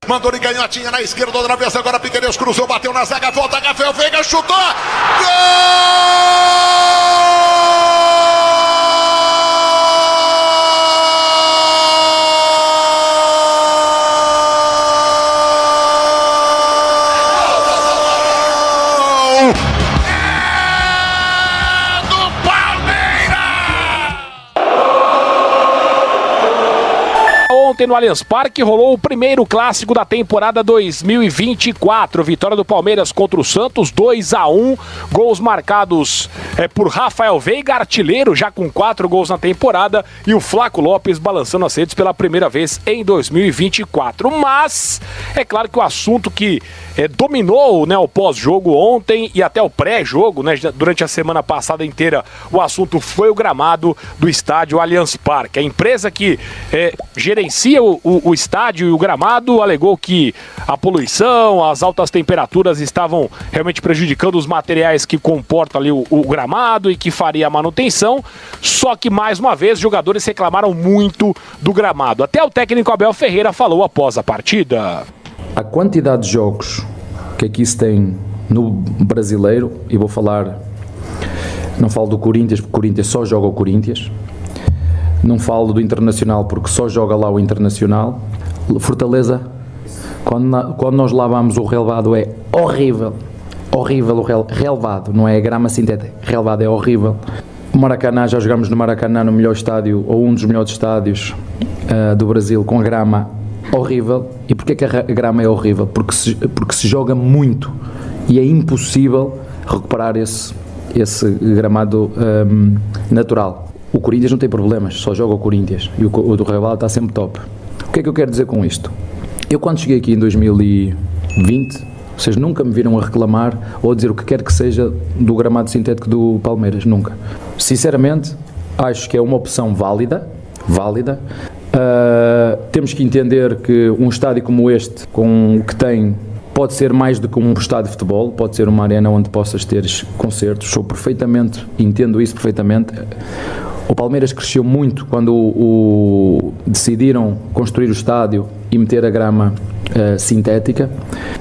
Mandou de canhotinha na esquerda, outra vez agora Piqueires cruzou, bateu na zaga, volta, Rafael Veiga, chutou! Ontem no Allianz Parque rolou o primeiro clássico da temporada 2024. Vitória do Palmeiras contra o Santos, 2-1. Gols marcados por Rafael Veiga, artilheiro, já com 4 gols na temporada. E o Flaco Lopes balançando as redes pela primeira vez em 2024. Mas é claro que o assunto que dominou, né, o pós-jogo ontem e até o pré-jogo, né, durante a semana passada inteira, o assunto foi o gramado do estádio Allianz Parque. A empresa que gerencia o estádio e o gramado alegou que a poluição, as altas temperaturas estavam realmente prejudicando os materiais que comportam ali o gramado e que faria a manutenção. Só que, mais uma vez, os jogadores reclamaram muito do gramado. Até o técnico Abel Ferreira falou após a partida. A quantidade de jogos que aqui se tem no brasileiro, e vou falar, não falo do Corinthians, porque o Corinthians só joga o Corinthians. Não falo do Internacional porque só joga lá o Internacional. Fortaleza, quando nós lá vamos, o relevado é horrível. Horrível o relevado, não é a grama sintética. Relevado é horrível. O Maracanã, já jogamos no Maracanã, no melhor estádio, ou um dos melhores estádios do Brasil, com a grama horrível. E porquê que a grama é horrível? Porque se joga muito e é impossível recuperar esse gramado natural. O Corinthians não tem problemas, só joga o Corinthians e o do relevado está sempre top. O que é que eu quero dizer com isto? Eu, quando cheguei aqui em 2020, vocês nunca me viram a reclamar ou a dizer o que quer que seja do gramado sintético do Palmeiras, nunca. Sinceramente, acho que é uma opção válida. Temos que entender que um estádio como este, com o que tem, pode ser mais do que um estádio de futebol, pode ser uma arena onde possas ter concertos. Entendo isso perfeitamente. O Palmeiras cresceu muito quando decidiram construir o estádio e meter a grama sintética,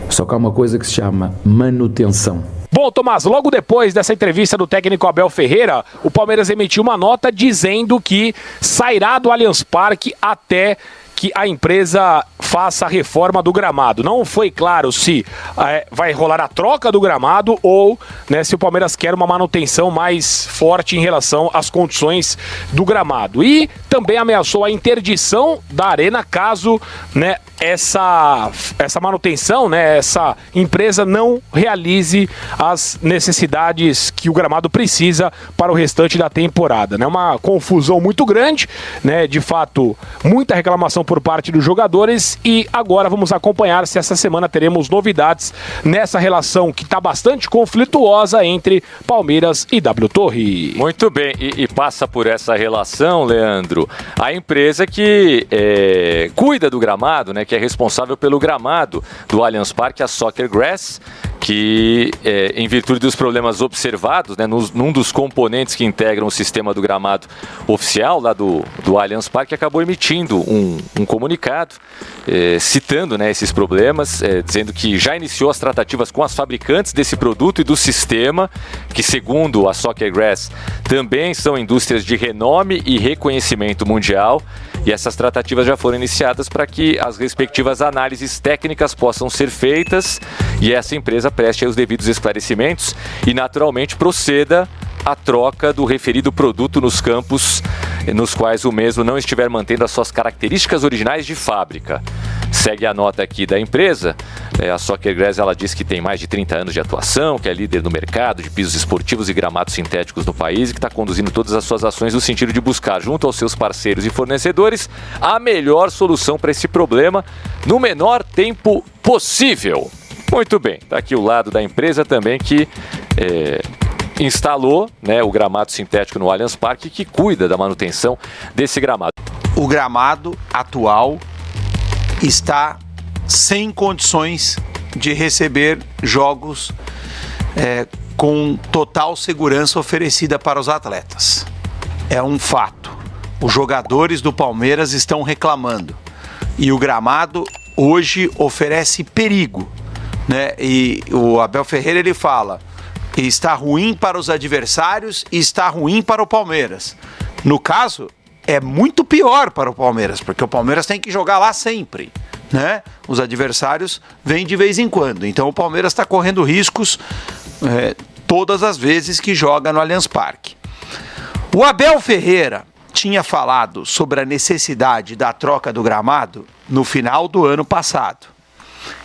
só que há uma coisa que se chama manutenção. Bom, Tomás, logo depois dessa entrevista do técnico Abel Ferreira, o Palmeiras emitiu uma nota dizendo que sairá do Allianz Parque até que a empresa faça a reforma do gramado. Não foi claro se vai rolar a troca do gramado ou, né, se o Palmeiras quer uma manutenção mais forte em relação às condições do gramado. E também ameaçou a interdição da arena caso, né, essa manutenção, né, essa empresa não realize as necessidades que o gramado precisa para o restante da temporada. Né? Uma confusão muito grande, né, de fato, muita reclamação por parte dos jogadores e agora vamos acompanhar se essa semana teremos novidades nessa relação que está bastante conflituosa entre Palmeiras e W Torre. Muito bem, e passa por essa relação, Leandro, a empresa que cuida do gramado, né, que é responsável pelo gramado do Allianz Parque, a Soccer Grass, que em virtude dos problemas observados, né, num dos componentes que integram o sistema do gramado oficial lá do Allianz Parque, acabou emitindo um comunicado citando, né, esses problemas, dizendo que já iniciou as tratativas com as fabricantes desse produto e do sistema, que segundo a Soccer Grass também são indústrias de renome e reconhecimento mundial, e essas tratativas já foram iniciadas para que as respectivas análises técnicas possam ser feitas e essa empresa preste os devidos esclarecimentos e naturalmente proceda à troca do referido produto nos campos nos quais o mesmo não estiver mantendo as suas características originais de fábrica. Segue a nota aqui da empresa, a Soccer Grass, ela diz que tem mais de 30 anos de atuação, que é líder no mercado de pisos esportivos e gramados sintéticos no país e que está conduzindo todas as suas ações no sentido de buscar, junto aos seus parceiros e fornecedores, a melhor solução para esse problema no menor tempo possível. Muito bem, está aqui o lado da empresa também que instalou, né, o gramado sintético no Allianz Parque, que cuida da manutenção desse gramado. O gramado atual está sem condições de receber jogos com total segurança oferecida para os atletas. É um fato. Os jogadores do Palmeiras estão reclamando. E o gramado hoje oferece perigo, né? E o Abel Ferreira, ele fala, está ruim para os adversários e está ruim para o Palmeiras. No caso, é muito pior para o Palmeiras, porque o Palmeiras tem que jogar lá sempre, né? Os adversários vêm de vez em quando. Então o Palmeiras está correndo riscos todas as vezes que joga no Allianz Parque. O Abel Ferreira tinha falado sobre a necessidade da troca do gramado no final do ano passado.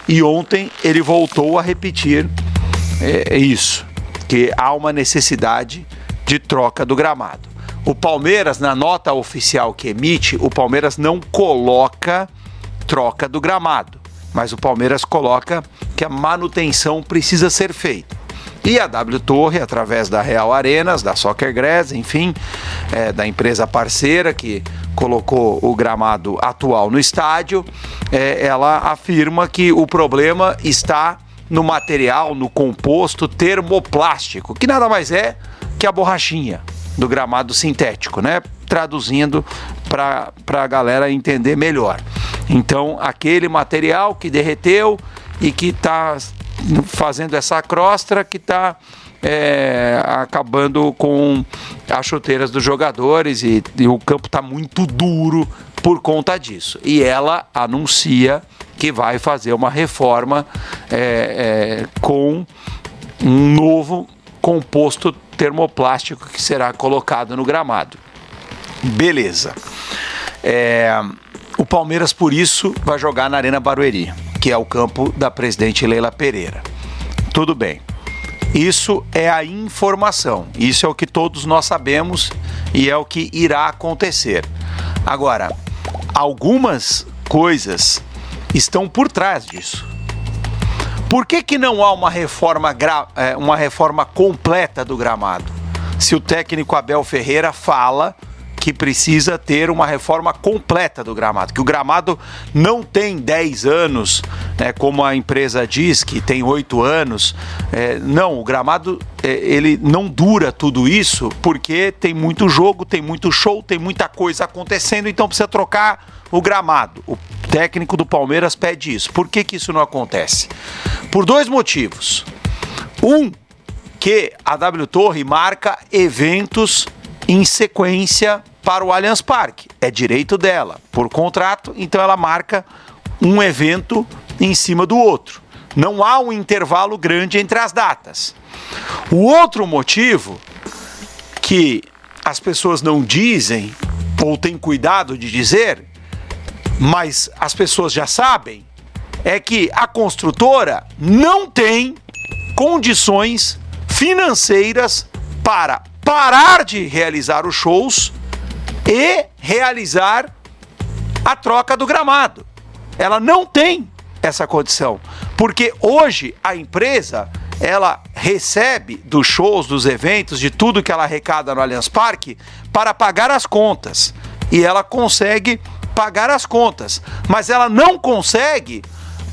E ontem ele voltou a repetir isso, que há uma necessidade de troca do gramado. O Palmeiras, na nota oficial que emite, o Palmeiras não coloca troca do gramado, mas o Palmeiras coloca que a manutenção precisa ser feita. E a W Torre, através da Real Arenas, da Soccer Grass, enfim, da empresa parceira que colocou o gramado atual no estádio, ela afirma que o problema está no material, no composto termoplástico, que nada mais é que a borrachinha do gramado sintético, né? Traduzindo para a galera entender melhor. Então, aquele material que derreteu e que está fazendo essa crostra que está acabando com as chuteiras dos jogadores e o campo está muito duro por conta disso. E ela anuncia que vai fazer uma reforma com um novo composto termoplástico que será colocado no gramado. Beleza. O Palmeiras, por isso, vai jogar na Arena Barueri, que é o campo da presidente Leila Pereira. Tudo bem. Isso é a informação. Isso é o que todos nós sabemos e é o que irá acontecer. Agora, algumas coisas estão por trás disso. Por que não há uma reforma completa do gramado? Se o técnico Abel Ferreira fala que precisa ter uma reforma completa do gramado, que o gramado não tem 10 anos, né, como a empresa diz que tem 8 anos. Não, o gramado ele não dura tudo isso porque tem muito jogo, tem muito show, tem muita coisa acontecendo, então precisa trocar o gramado. O técnico do Palmeiras pede isso. Por que isso não acontece? Por 2 motivos. Um, que a W Torre marca eventos em sequência para o Allianz Parque. É direito dela, por contrato, então ela marca um evento em cima do outro. Não há um intervalo grande entre as datas. O outro motivo que as pessoas não dizem, ou têm cuidado de dizer, mas as pessoas já sabem, é que a construtora não tem condições financeiras para parar de realizar os shows e realizar a troca do gramado. Ela não tem essa condição, porque hoje a empresa, ela recebe dos shows, dos eventos, de tudo que ela arrecada no Allianz Parque para pagar as contas, e ela consegue pagar as contas, mas ela não consegue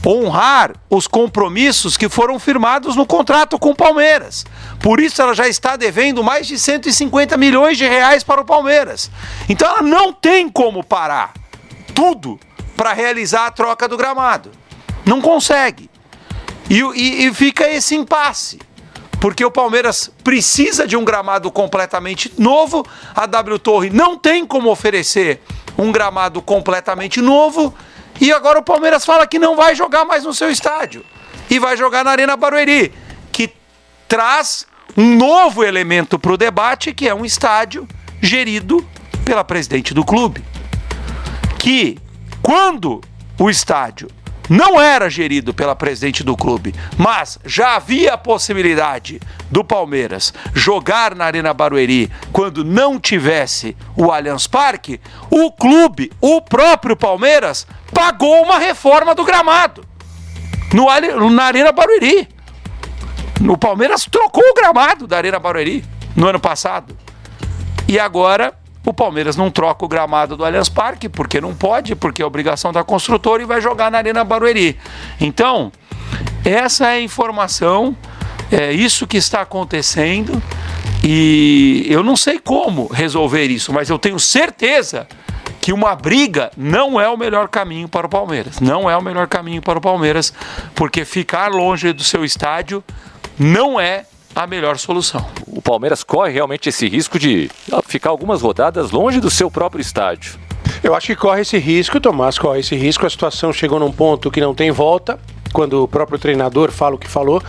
honrar os compromissos que foram firmados no contrato com o Palmeiras. Por isso ela já está devendo mais de 150 milhões de reais para o Palmeiras. Então ela não tem como parar tudo para realizar a troca do gramado. Não consegue. E fica esse impasse. Porque o Palmeiras precisa de um gramado completamente novo, a W Torre não tem como oferecer um gramado completamente novo, e agora o Palmeiras fala que não vai jogar mais no seu estádio e vai jogar na Arena Barueri, que traz um novo elemento para o debate, que é um estádio gerido pela presidente do clube. Que quando o estádio não era gerido pela presidente do clube, mas já havia a possibilidade do Palmeiras jogar na Arena Barueri quando não tivesse o Allianz Parque, o clube, o próprio Palmeiras, pagou uma reforma do gramado na Arena Barueri. O Palmeiras trocou o gramado da Arena Barueri no ano passado. E agora o Palmeiras não troca o gramado do Allianz Parque, porque não pode, porque é obrigação da construtora, e vai jogar na Arena Barueri. Então, essa é a informação, é isso que está acontecendo, e eu não sei como resolver isso, mas eu tenho certeza que uma briga não é o melhor caminho para o Palmeiras. Não é o melhor caminho para o Palmeiras, porque ficar longe do seu estádio não é a melhor solução. O Palmeiras corre realmente esse risco de ficar algumas rodadas longe do seu próprio estádio. Eu acho que corre esse risco, Tomás, corre esse risco. A situação chegou num ponto que não tem volta, quando o próprio treinador fala o que falou.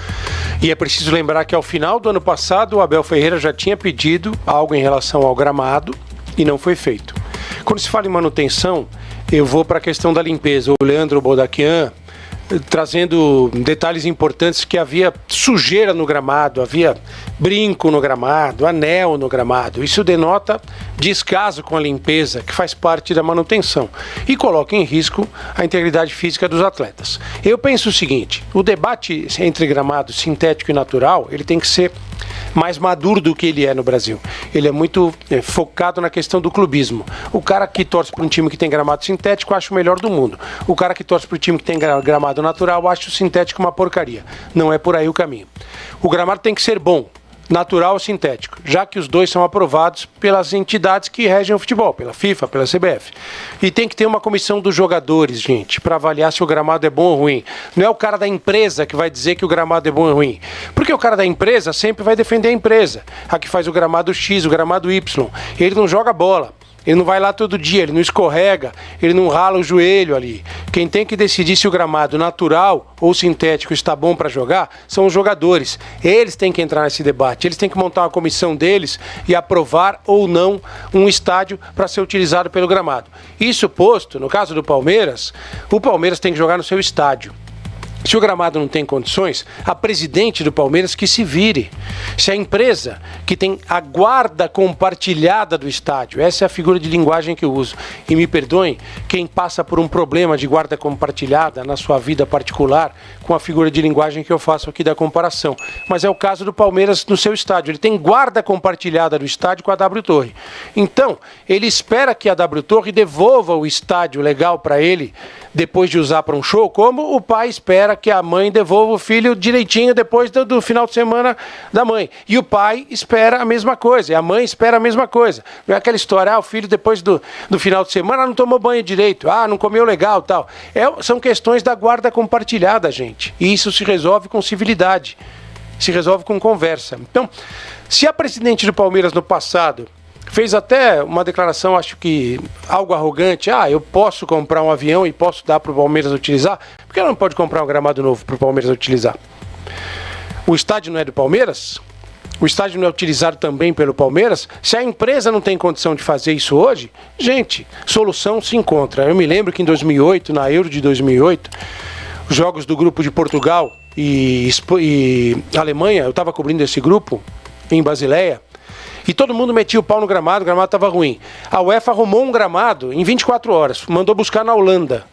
E é preciso lembrar que ao final do ano passado o Abel Ferreira já tinha pedido algo em relação ao gramado e não foi feito. Quando se fala em manutenção, eu vou para a questão da limpeza. O Leandro Bodaquian trazendo detalhes importantes, que havia sujeira no gramado, havia brinco no gramado, anel no gramado. Isso denota descaso com a limpeza, que faz parte da manutenção, e coloca em risco a integridade física dos atletas. Eu penso o seguinte: o debate entre gramado sintético e natural, ele tem que ser mais maduro do que ele é no Brasil. Ele é muito focado na questão do clubismo. O cara que torce para um time que tem gramado sintético acha o melhor do mundo. O cara que torce para um time que tem gramado natural acha o sintético uma porcaria. Não é por aí o caminho. O gramado tem que ser bom, natural ou sintético, já que os dois são aprovados pelas entidades que regem o futebol, pela FIFA, pela CBF. E tem que ter uma comissão dos jogadores, gente, para avaliar se o gramado é bom ou ruim. Não é o cara da empresa que vai dizer que o gramado é bom ou ruim, porque o cara da empresa sempre vai defender a empresa, a que faz o gramado X, o gramado Y. Ele não joga bola. Ele não vai lá todo dia, ele não escorrega, ele não rala o joelho ali. Quem tem que decidir se o gramado natural ou sintético está bom para jogar são os jogadores. Eles têm que entrar nesse debate, eles têm que montar uma comissão deles e aprovar ou não um estádio para ser utilizado pelo gramado. Isso posto, no caso do Palmeiras, o Palmeiras tem que jogar no seu estádio. Se o gramado não tem condições, a presidente do Palmeiras que se vire. Se a empresa que tem a guarda compartilhada do estádio, essa é a figura de linguagem que eu uso. E me perdoem quem passa por um problema de guarda compartilhada na sua vida particular com a figura de linguagem que eu faço aqui da comparação. Mas é o caso do Palmeiras no seu estádio. Ele tem guarda compartilhada do estádio com a W Torre. Então, ele espera que a W Torre devolva o estádio legal para ele depois de usar para um show, como o pai espera que a mãe devolva o filho direitinho depois do final de semana da mãe. E o pai espera a mesma coisa, e a mãe espera a mesma coisa. Não é aquela história, o filho depois do final de semana não tomou banho direito, não comeu legal, tal. São questões da guarda compartilhada, gente. E isso se resolve com civilidade, se resolve com conversa. Então, se a presidente do Palmeiras no passado fez até uma declaração, acho que algo arrogante, eu posso comprar um avião e posso dar para o Palmeiras utilizar, por que ela não pode comprar um gramado novo para o Palmeiras utilizar? O estádio não é do Palmeiras? O estádio não é utilizado também pelo Palmeiras? Se a empresa não tem condição de fazer isso hoje, gente, solução se encontra. Eu me lembro que em 2008, na Euro de 2008, os jogos do grupo de Portugal e Alemanha, eu estava cobrindo esse grupo em Basileia, e todo mundo metia o pau no gramado, o gramado estava ruim. A UEFA arrumou um gramado em 24 horas, mandou buscar na Holanda.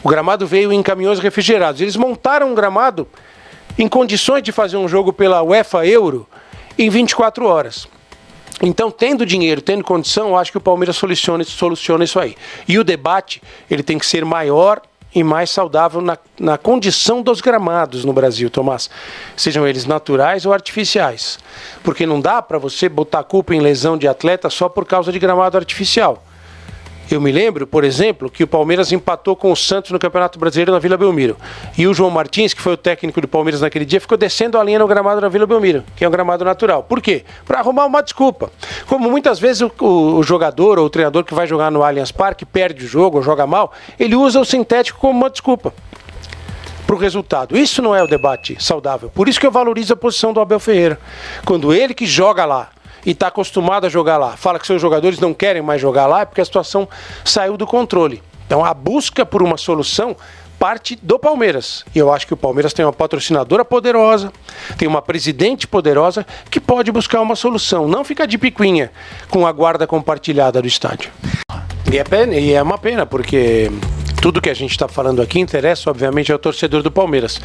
O gramado veio em caminhões refrigerados. Eles montaram um gramado em condições de fazer um jogo pela UEFA Euro em 24 horas. Então, tendo dinheiro, tendo condição, eu acho que o Palmeiras soluciona isso aí. E o debate, ele tem que ser maior e mais saudável na condição dos gramados no Brasil, Tomás. Sejam eles naturais ou artificiais. Porque não dá para você botar a culpa em lesão de atleta só por causa de gramado artificial. Eu me lembro, por exemplo, que o Palmeiras empatou com o Santos no Campeonato Brasileiro na Vila Belmiro. E o João Martins, que foi o técnico do Palmeiras naquele dia, ficou descendo a linha no gramado da Vila Belmiro, que é um gramado natural. Por quê? Para arrumar uma desculpa. Como muitas vezes o jogador ou o treinador que vai jogar no Allianz Parque perde o jogo ou joga mal, ele usa o sintético como uma desculpa para o resultado. Isso não é o debate saudável. Por isso que eu valorizo a posição do Abel Ferreira. Quando ele que joga lá e está acostumado a jogar lá, fala que seus jogadores não querem mais jogar lá, é porque a situação saiu do controle. Então a busca por uma solução parte do Palmeiras. E eu acho que o Palmeiras tem uma patrocinadora poderosa, tem uma presidente poderosa que pode buscar uma solução. Não fica de picuinha com a guarda compartilhada do estádio. E é uma pena, porque tudo que a gente está falando aqui interessa, obviamente, ao torcedor do Palmeiras.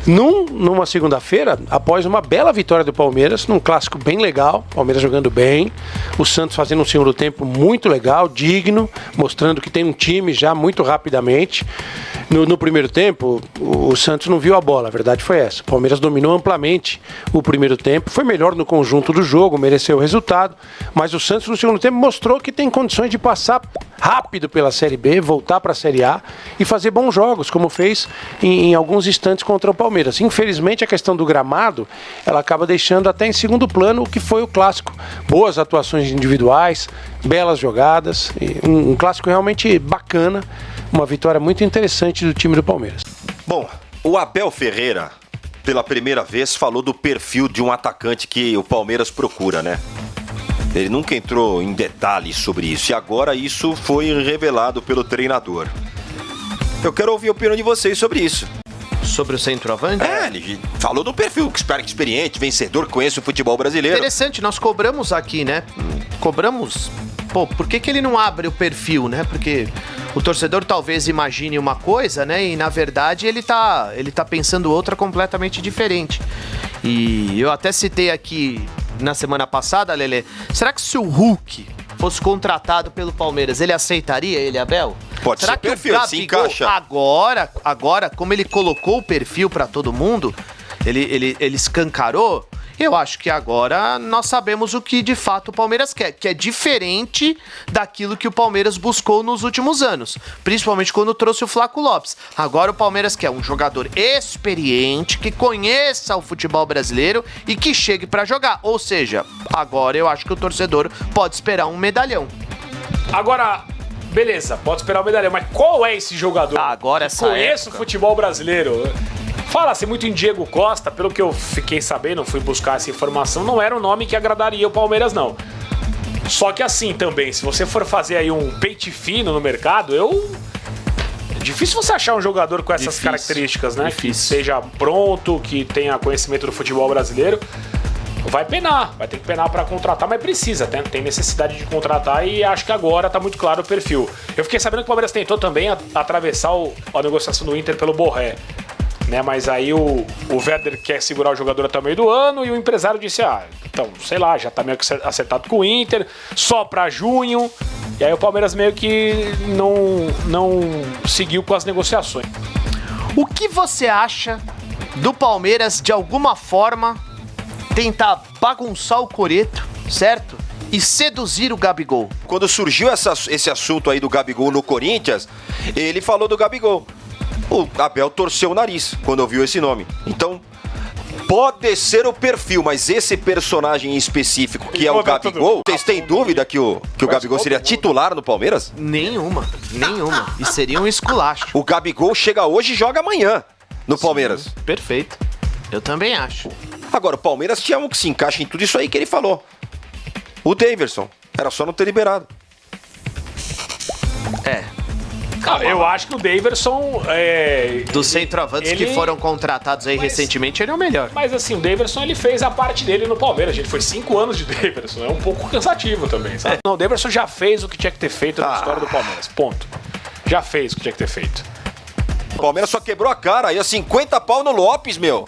Numa segunda-feira, após uma bela vitória do Palmeiras, num clássico bem legal, Palmeiras jogando bem, o Santos fazendo um segundo tempo muito legal, digno, mostrando que tem um time já muito rapidamente. No primeiro tempo, o Santos não viu a bola, a verdade foi essa. O Palmeiras dominou amplamente o primeiro tempo, foi melhor no conjunto do jogo, mereceu o resultado, mas o Santos no segundo tempo mostrou que tem condições de passar rápido pela Série B, voltar para a Série A e fazer bons jogos, como fez em alguns instantes contra o Palmeiras. Infelizmente, a questão do gramado, ela acaba deixando até em segundo plano o que foi o clássico. Boas atuações individuais, belas jogadas, um clássico realmente bacana, uma vitória muito interessante do time do Palmeiras. Bom, o Abel Ferreira, pela primeira vez, falou do perfil de um atacante que o Palmeiras procura, né? Ele nunca entrou em detalhes sobre isso e agora isso foi revelado pelo treinador. Eu quero ouvir a opinião de vocês sobre isso. Sobre o centroavante? Ele falou do perfil, experiente, vencedor, que conhece o futebol brasileiro. Interessante, nós cobramos aqui, né? Cobramos... Pô, por que ele não abre o perfil, né? Porque o torcedor talvez imagine uma coisa, né? E na verdade ele tá pensando outra completamente diferente. E eu até citei aqui na semana passada, Lelê, será que se o Hulk fosse contratado pelo Palmeiras, ele aceitaria ele, Abel? Pode será ser que perfil, o Gabigol, se encaixa. Agora, como ele colocou o perfil pra todo mundo, ele escancarou. Eu acho que agora nós sabemos o que de fato o Palmeiras quer, que é diferente daquilo que o Palmeiras buscou nos últimos anos, principalmente quando trouxe o Flaco Lopes. Agora o Palmeiras quer um jogador experiente, que conheça o futebol brasileiro e que chegue pra jogar. Ou seja, agora eu acho que o torcedor pode esperar um medalhão. Agora, beleza, pode esperar o medalhão, mas qual é esse jogador Agora que conhece o futebol brasileiro? Fala-se muito em Diego Costa, pelo que eu fiquei sabendo, fui buscar essa informação, não era um nome que agradaria o Palmeiras, não. Só que assim também, se você for fazer aí um pente fino no mercado, é difícil você achar um jogador com essas características, né? Difícil. Que seja pronto, que tenha conhecimento do futebol brasileiro. Vai penar, vai ter que penar pra contratar, mas precisa, tem necessidade de contratar e acho que agora tá muito claro o perfil. Eu fiquei sabendo que o Palmeiras tentou também atravessar a negociação do Inter pelo Borré. Né, mas aí o Werder quer segurar o jogador até o meio do ano e o empresário disse, então, sei lá, já tá meio que acertado com o Inter, só pra junho, e aí o Palmeiras meio que não seguiu com as negociações. O que você acha do Palmeiras, de alguma forma, tentar bagunçar o coreto, certo? E seduzir o Gabigol? Quando surgiu esse assunto aí do Gabigol no Corinthians, ele falou do Gabigol. O Abel torceu o nariz quando ouviu esse nome. Então, pode ser o perfil, mas esse personagem em específico, que é o Gabigol, vocês têm dúvida que o Gabigol seria titular no Palmeiras? Nenhuma. E seria um esculacho. O Gabigol chega hoje e joga amanhã no Palmeiras. Sim, perfeito. Eu também acho. Agora, o Palmeiras tinha um que se encaixa em tudo isso aí que ele falou. O Daverson. Era só não ter liberado. Eu acho que o Daverson dos centroavantes que foram contratados aí recentemente, ele é o melhor. Mas assim, o Daverson ele fez a parte dele no Palmeiras, gente. Foi 5 anos de Daverson. É um pouco cansativo também, sabe? Não, o Daverson já fez o que tinha que ter feito na história do Palmeiras. Ponto. Já fez o que tinha que ter feito. O Palmeiras só quebrou a cara. Ia 50 pau no Lopes, meu.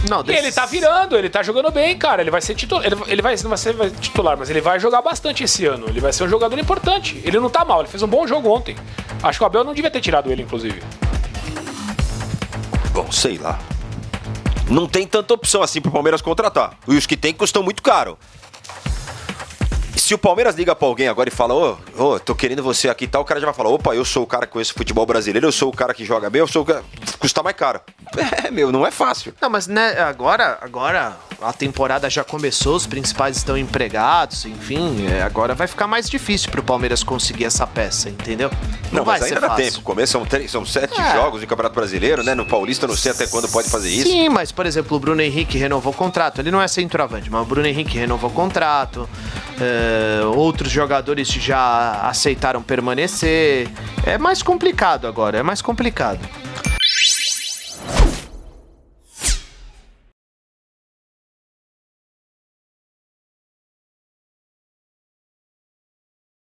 Não, E ele tá virando, ele tá jogando bem, cara. Ele vai ser titular. Ele não vai ser titular, mas ele vai jogar bastante esse ano. Ele vai ser um jogador importante. Ele não tá mal, ele fez um bom jogo ontem. Acho que o Abel não devia ter tirado ele, inclusive. Bom, sei lá. Não tem tanta opção assim pro Palmeiras contratar. E os que tem custam muito caro. Se o Palmeiras liga pra alguém agora e fala, ô, tô querendo você aqui e tal, o cara já vai falar, opa, eu sou o cara que conhece futebol brasileiro, eu sou o cara que joga bem, eu sou o cara... Custa mais caro. Não é fácil. Não, mas né, agora a temporada já começou, os principais estão empregados, enfim, agora vai ficar mais difícil pro Palmeiras conseguir essa peça, entendeu? Não vai mas ser ainda dá fácil. tempo. Começam 7 jogos no Campeonato Brasileiro, né? No Paulista, não sei até quando pode fazer isso. Sim, mas, por exemplo, o Bruno Henrique renovou o contrato. Ele não é centroavante, mas o Bruno Henrique renovou o contrato. Outros jogadores já aceitaram permanecer. É mais complicado agora, é mais complicado.